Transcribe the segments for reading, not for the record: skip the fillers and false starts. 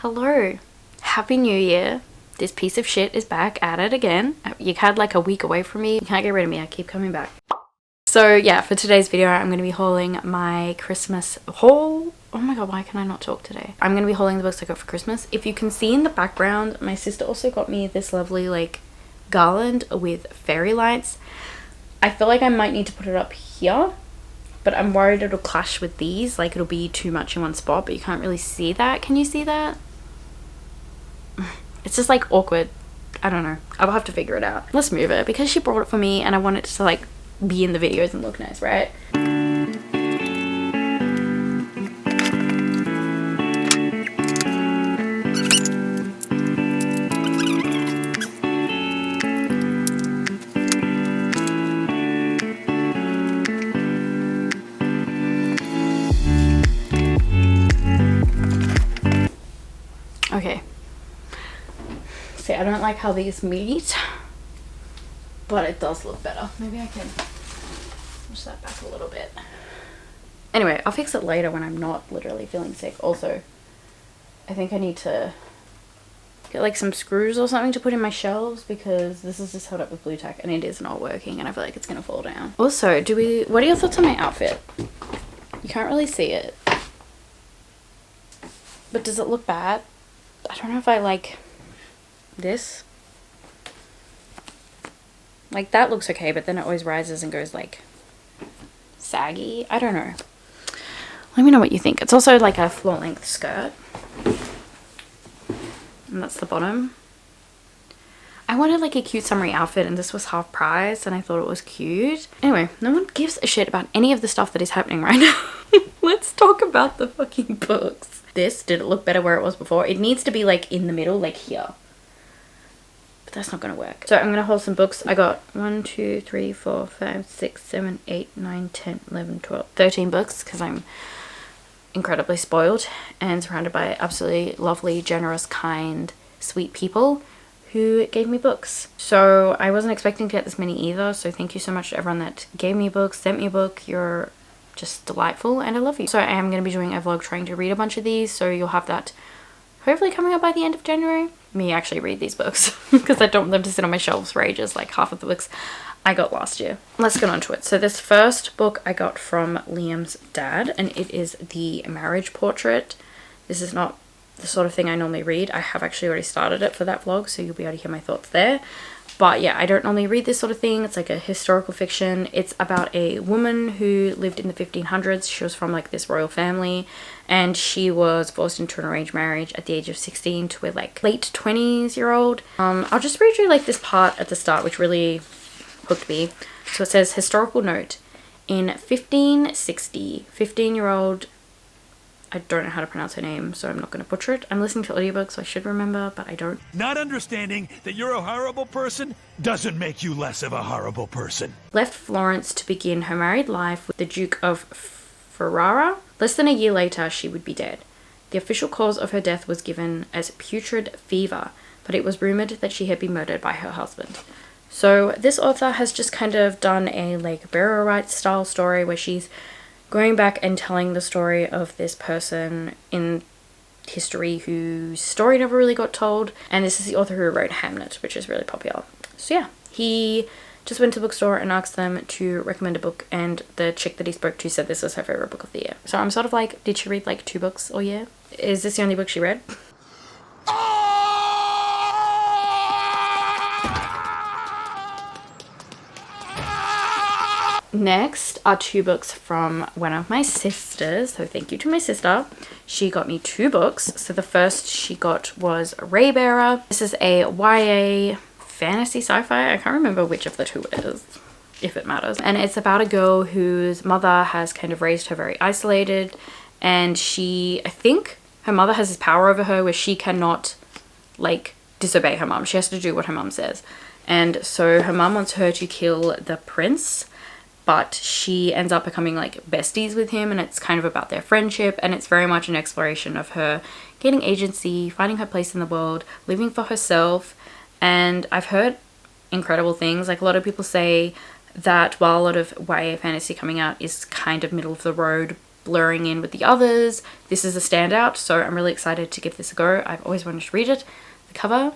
Hello, happy new year. This piece of shit is back at it again. You had like a week away from me. You can't get rid of me, I keep coming back. So yeah, for today's video I'm going to be hauling my Christmas haul. Oh my god, why can I not talk today? I'm going to be hauling the books I got for Christmas. If you can see in the background, my sister also got me this lovely like garland with fairy lights. I feel like I might need to put it up here, but I'm worried it'll clash with these, like it'll be too much in one spot, but you can't really see that. Can you see that? It's just like awkward. I don't know. I'll have to figure it out. Let's move it because she brought it for me and I want it to like be in the videos and look nice, right? Okay. See, I don't like how these meet, but it does look better. Maybe I can push that back a little bit. Anyway, I'll fix it later when I'm not literally feeling sick. Also, I think I need to get like some screws or something to put in my shelves because this is just held up with blue tack and it is not working and I feel like it's gonna fall down. Also, what are your thoughts on my outfit? You can't really see it, but does it look bad? I don't know if I like this. Like that looks okay, but then it always rises and goes like saggy. I don't know. Let me know what you think. It's also like a floor length skirt. And that's the bottom. I wanted like a cute summery outfit and this was half price and I thought it was cute. Anyway, no one gives a shit about any of the stuff that is happening right now. Let's talk about the fucking books. Did it look better where it was before? It needs to be like in the middle, like here. But that's not gonna work. So I'm gonna hold some books. I got 1, 2, 3, 4, 5, 6, 7, 8, 9, 10, 11, 12, 13 books because I'm incredibly spoiled and surrounded by absolutely lovely, generous, kind, sweet people who gave me books. So I wasn't expecting to get this many either. So thank you so much to everyone that gave me books, sent me a book. You're just delightful and I love you. So I am going to be doing a vlog trying to read a bunch of these, so you'll have that hopefully coming up by the end of January. Me actually read these books because I don't want them to sit on my shelves for ages like half of the books I got last year. Let's get on to it. So this first book I got from Liam's dad and it is The Marriage Portrait. This is not the sort of thing I normally read. I have actually already started it for that vlog, so you'll be able to hear my thoughts there. But yeah, I don't normally read this sort of thing. It's like a historical fiction. It's about a woman who lived in the 1500s. She was from like this royal family and she was forced into an arranged marriage at the age of 16 to a like late 20s-year-old. I'll just read you like this part at the start which really hooked me. So it says, historical note, in 1560, 15-year-old, I don't know how to pronounce her name, so I'm not going to butcher it. I'm listening to audiobooks, so I should remember, but I don't. Not understanding that you're a horrible person doesn't make you less of a horrible person. Left Florence to begin her married life with the Duke of Ferrara. Less than a year later, she would be dead. The official cause of her death was given as putrid fever, but it was rumored that she had been murdered by her husband. So this author has just kind of done a like burial rites style story where she's going back and telling the story of this person in history whose story never really got told. And this is the author who wrote Hamnet, which is really popular. So yeah, he just went to the bookstore and asked them to recommend a book. And the chick that he spoke to said this was her favorite book of the year. So I'm sort of like, did she read like 2 books all year? Is this the only book she read? Next are 2 books from one of my sisters, so thank you to my sister. She got me 2 books. So the first she got was Raybearer. This is a YA fantasy sci-fi. I can't remember which of the 2 it is, if it matters. And it's about a girl whose mother has kind of raised her very isolated, and I think her mother has this power over her where she cannot like disobey her mom. She has to do what her mom says. And so her mom wants her to kill the prince, but she ends up becoming like besties with him and it's kind of about their friendship and it's very much an exploration of her gaining agency, finding her place in the world, living for herself. And I've heard incredible things. Like a lot of people say that while a lot of YA fantasy coming out is kind of middle of the road, blurring in with the others. This is a standout, so I'm really excited to give this a go. I've always wanted to read it. The cover,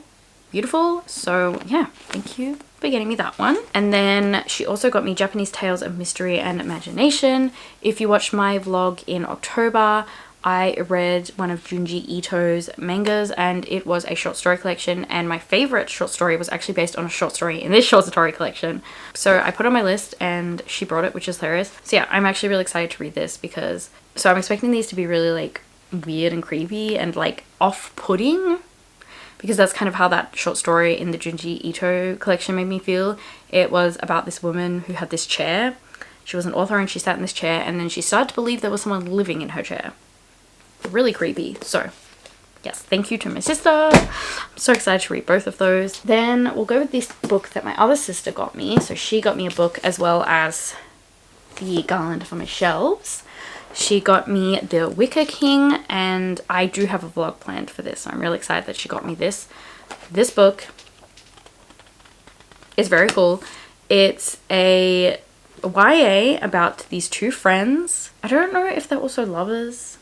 beautiful. So yeah, thank you for getting me that one. And then she also got me Japanese Tales of Mystery and Imagination. If you watched my vlog in October, I read one of Junji Ito's mangas, and it was a short story collection, and my favorite short story was actually based on a short story in this short story collection. So I put it on my list and she brought it, which is hilarious. So yeah, I'm actually really excited to read this because, so I'm expecting these to be really like weird and creepy and like off-putting, because that's kind of how that short story in the Junji Ito collection made me feel. It was about this woman who had this chair. She was an author and she sat in this chair, and then she started to believe there was someone living in her chair. Really creepy. So yes, thank you to my sister. I'm so excited to read both of those. Then we'll go with this book that my other sister got me. So she got me a book as well as the garland for my shelves. She got me the Wicker King, and I do have a vlog planned for this, so I'm really excited that she got me this. This book is very cool. It's a YA about these two friends. I don't know if they're also lovers,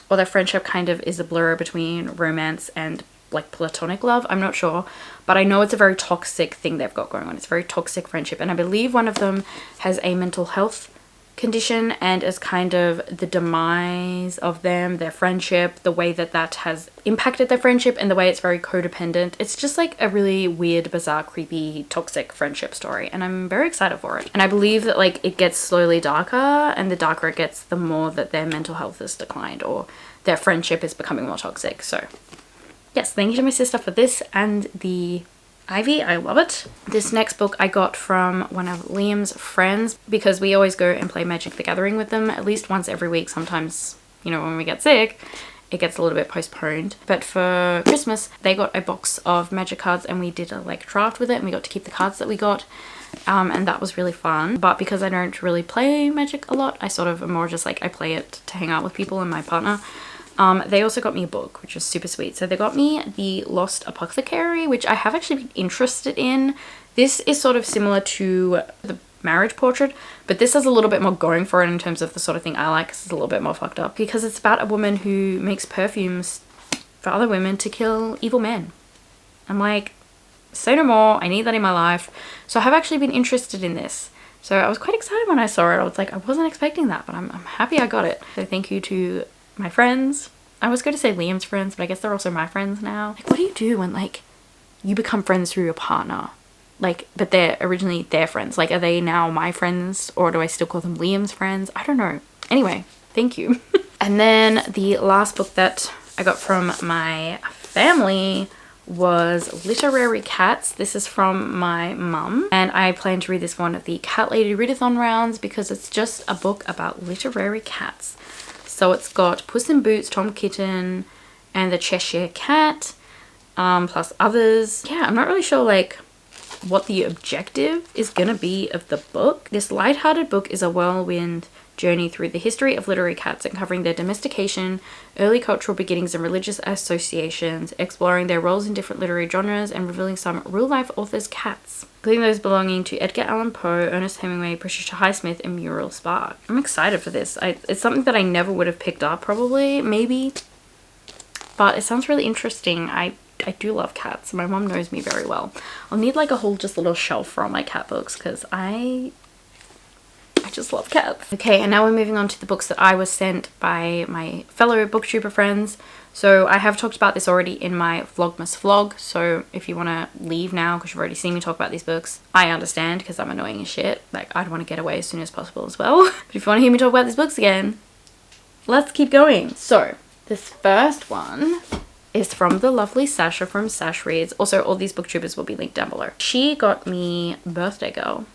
or their friendship kind of is a blur between romance and like platonic love. I'm not sure, but I know it's a very toxic thing they've got going on. It's a very toxic friendship, and I believe one of them has a mental health condition, and as kind of the demise of them, their friendship, the way that that has impacted their friendship, and the way it's very codependent. It's just like a really weird, bizarre, creepy, toxic friendship story, and I'm very excited for it. And I believe that like it gets slowly darker, and the darker it gets, the more that their mental health has declined or their friendship is becoming more toxic. So yes, thank you to my sister for this and the Ivy. I love it. This next book I got from one of Liam's friends, because we always go and play Magic the Gathering with them at least once every week. Sometimes, you know, when we get sick, it gets a little bit postponed. But for Christmas, they got a box of Magic cards, and we did a like draft with it, and we got to keep the cards that we got. And that was really fun. But because I don't really play Magic a lot, I sort of am more just like, I play it to hang out with people and my partner. They also got me a book, which was super sweet. So they got me the Lost Apothecary, which I have actually been interested in. This is sort of similar to the Marriage Portrait, but this has a little bit more going for it in terms of the sort of thing I like. It's a little bit more fucked up, because it's about a woman who makes perfumes for other women to kill evil men. I'm like, say no more. I need that in my life. So I have actually been interested in this. So I was quite excited when I saw it. I was like, I wasn't expecting that, but I'm happy I got it. So thank you to my friends. I was going to say Liam's friends, but I guess they're also my friends now. Like, what do you do when like you become friends through your partner? Like, but they're originally their friends. Like, are they now my friends, or do I still call them Liam's friends? I don't know. Anyway, thank you. And then the last book that I got from my family was Literary Cats. This is from my mum, and I plan to read this one of the Cat Lady Readathon rounds, because it's just a book about literary cats. So it's got Puss in Boots, Tom Kitten, and the Cheshire Cat, plus others. Yeah, I'm not really sure like what the objective is gonna be of the book. This lighthearted book is a whirlwind journey through the history of literary cats, uncovering their domestication, early cultural beginnings and religious associations, exploring their roles in different literary genres, and revealing some real-life authors' cats, including those belonging to Edgar Allan Poe, Ernest Hemingway, Patricia Highsmith, and Muriel Spark. I'm excited for this. It's something that I never would have picked up, probably, maybe, but it sounds really interesting. I do love cats. My mom knows me very well. I'll need like a whole just little shelf for all my cat books, because I just love cats. Okay, and now we're moving on to the books that I was sent by my fellow booktuber friends. So I have talked about this already in my Vlogmas vlog, so if you want to leave now because you've already seen me talk about these books, I understand, because I'm annoying as shit. Like, I'd want to get away as soon as possible as well. But if you want to hear me talk about these books again, let's keep going. So this first one is from the lovely Sasha from Sash Reads. Also, all these booktubers will be linked down below. She got me Birthday Girl,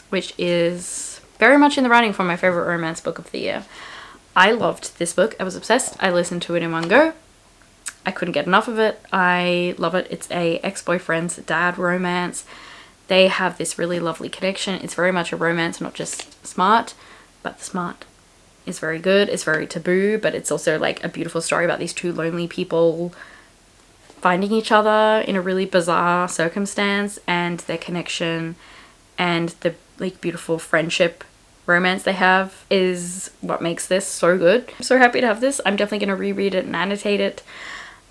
which is very much in the running for my favorite romance book of the year. I loved this book. I was obsessed. I listened to it in one go. I couldn't get enough of it. I love it. It's a ex-boyfriend's dad romance. They have this really lovely connection. It's very much a romance, not just smart, but the smart is very good. It's very taboo, but it's also like a beautiful story about these two lonely people finding each other in a really bizarre circumstance, and their connection and the like beautiful friendship romance they have is what makes this so good. I'm so happy to have this. I'm definitely going to reread it and annotate it.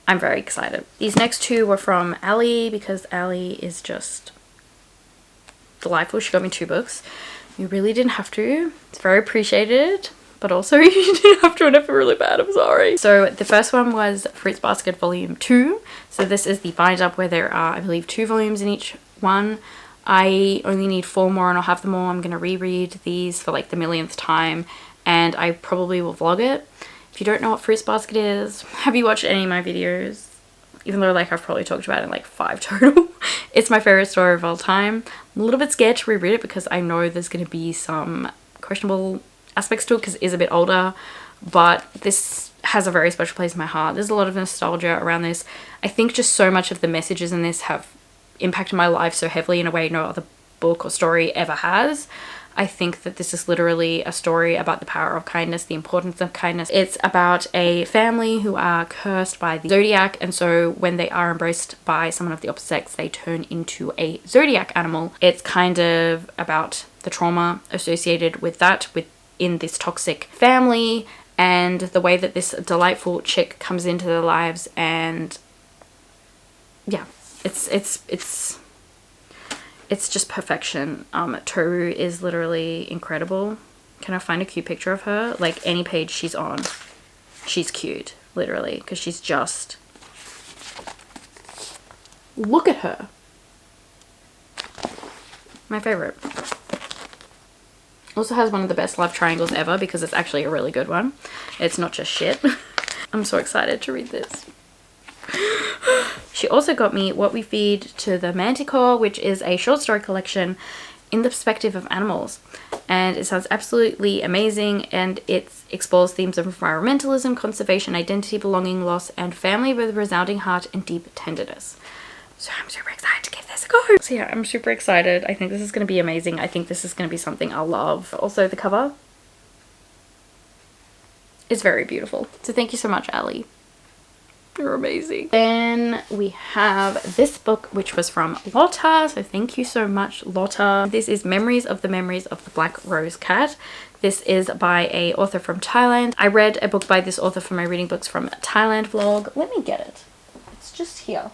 I'm very excited. These next two were from Ali because Ali is just delightful. She got me 2 books. You really didn't have to. It's very appreciated, but also you didn't have to, and I feel really bad. I'm sorry. So the first one was Fruits Basket Volume 2. So this is the bind up where there are, I believe, 2 volumes in each one. I only need 4 more and I'll have them all. I'm going to reread these for like the millionth time, and I probably will vlog it. If you don't know what Fruits Basket is, have you watched any of my videos? Even though like I've probably talked about it in like 5 total. It's my favorite story of all time. I'm a little bit scared to reread it because I know there's going to be some questionable aspects to it because it is a bit older, but this has a very special place in my heart. There's a lot of nostalgia around this. I think just so much of the messages in this have impacted my life so heavily in a way no other book or story ever has. I think that this is literally a story about the power of kindness, the importance of kindness. It's about a family who are cursed by the zodiac, and so when they are embraced by someone of the opposite sex, they turn into a zodiac animal. It's kind of about the trauma associated with that within this toxic family, and the way that this delightful chick comes into their lives, and yeah, it's just perfection. Turu is literally incredible. Can I find a cute picture of her? Like any page she's on, she's cute, literally, because she's just, look at her. My favorite. Also has one of the best love triangles ever because it's actually a really good one. It's not just shit. I'm so excited to read this. She also got me What We Feed to the Manticore, which is a short story collection in the perspective of animals. And it sounds absolutely amazing, and it explores themes of environmentalism, conservation, identity, belonging, loss, and family with a resounding heart and deep tenderness. So I'm super excited to give this a go. So yeah, I'm super excited. I think this is going to be amazing. I think this is going to be something I'll love. Also, the cover is very beautiful. So thank you so much, Ali. You're amazing. Then we have this book, which was from Lotta. So thank you so much, Lotta. This is Memories of the Black Rose Cat. This is by a author from Thailand. I read a book by this author for my reading books from Thailand vlog. Let me get it. It's just here.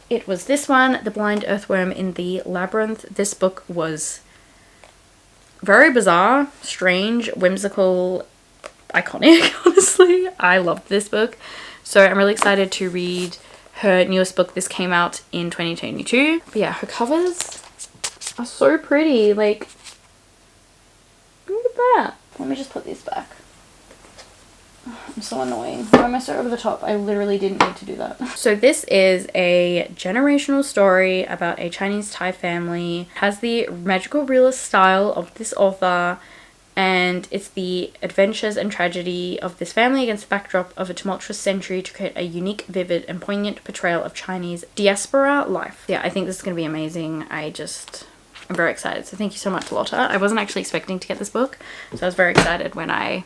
It was this one, The Blind Earthworm in the Labyrinth. This book was very bizarre, strange, whimsical, iconic. Honestly, I loved this book, so I'm really excited to read her newest book. This came out in 2022. But yeah, her covers are so pretty. Like, look at that. Let me just put these back. I'm so annoying. Why am I so over the top? I literally didn't need to do that. So this is a generational story about a Chinese Thai family. It has the magical realist style of this author, and it's the adventures and tragedy of this family against the backdrop of a tumultuous century to create a unique, vivid, and poignant portrayal of Chinese diaspora life. Yeah, I think this is going to be amazing. I'm very excited. So thank you so much, Lotta. I wasn't actually expecting to get this book, so I was very excited when I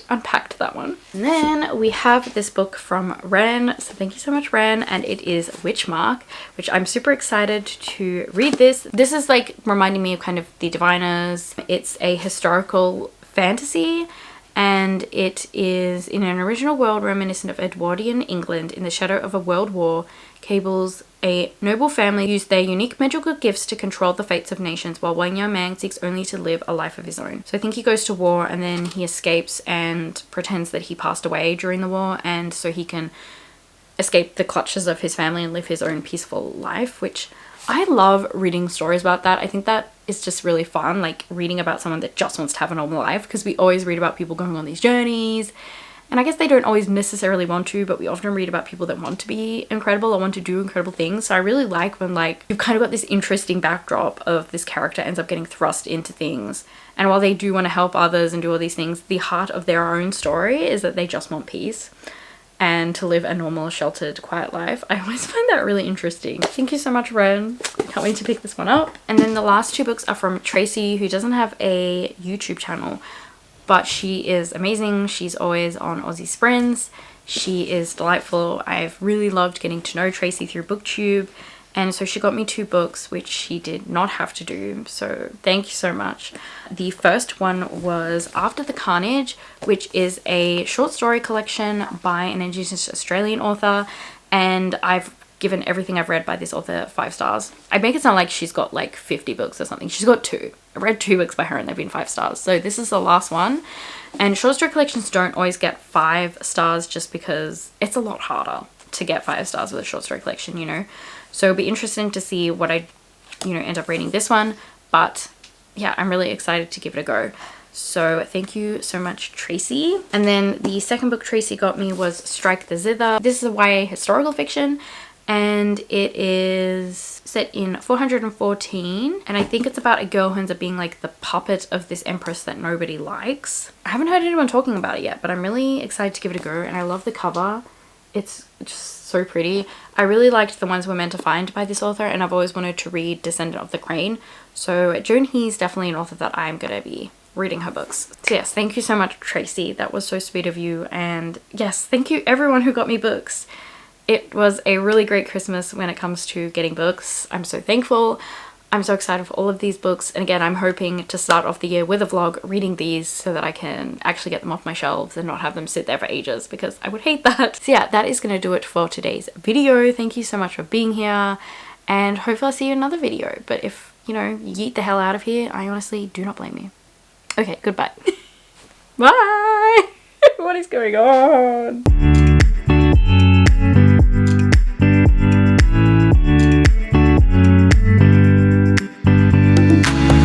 unpacked that one. And then we have this book from Ren, so thank you so much, Ren, and it is Witchmark, which I'm super excited to read. This is like reminding me of kind of The Diviners. It's a historical fantasy, and it is in an original world reminiscent of Edwardian England. In the shadow of a world war, Cable's a noble family use their unique magical gifts to control the fates of nations, while one young man seeks only to live a life of his own. So I think he goes to war and then he escapes and pretends that he passed away during the war, and so he can escape the clutches of his family and live his own peaceful life, which I love reading stories about that. I think that is just really fun, like reading about someone that just wants to have a normal life, because we always read about people going on these journeys. And I guess they don't always necessarily want to, but we often read about people that want to be incredible or want to do incredible things. So I really like when like you've kind of got this interesting backdrop of this character ends up getting thrust into things. And while they do want to help others and do all these things, the heart of their own story is that they just want peace and to live a normal, sheltered, quiet life. I always find that really interesting. Thank you so much, Ren. Can't wait to pick this one up. And then the last 2 books are from Tracy, who doesn't have a YouTube channel, but she is amazing. She's always on Aussie Sprints. She is delightful. I've really loved getting to know Tracy through BookTube, And so she got me 2 books, which she did not have to do. So thank you so much. The first one was After the Carnage, which is a short story collection by an Indigenous Australian author. And I've given everything I've read by this author 5 stars. I make it sound like she's got like 50 books or something. She's got 2. I read 2 books by her and they've been 5 stars. So this is the last one. And short story collections don't always get 5 stars just because it's a lot harder to get 5 stars with a short story collection, you know. So it'll be interesting to see what I, you know, end up reading this one. But yeah, I'm really excited to give it a go. So thank you so much, Tracy. And then the second book Tracy got me was Strike the Zither. This is a YA historical fiction and it is set in 414, and I think it's about a girl who ends up being like the puppet of this empress that nobody likes. I haven't heard anyone talking about it yet, but I'm really excited to give it a go, and I love the cover. It's just so pretty. I really liked The Ones We're Meant to Find by this author, and I've always wanted to read Descendant of the Crane. So Joan He's definitely an author that I'm gonna be reading her books. So yes, thank you so much, Tracy. That was so sweet of you. And yes, thank you everyone who got me books. It was a really great Christmas when it comes to getting books. I'm so thankful. I'm so excited for all of these books. And again, I'm hoping to start off the year with a vlog reading these so that I can actually get them off my shelves and not have them sit there for ages, because I would hate that. So yeah, that is going to do it for today's video. Thank you so much for being here, and hopefully I'll see you in another video. But if, you know, yeet the hell out of here, I honestly do not blame you. Okay, goodbye. Bye! What is going on?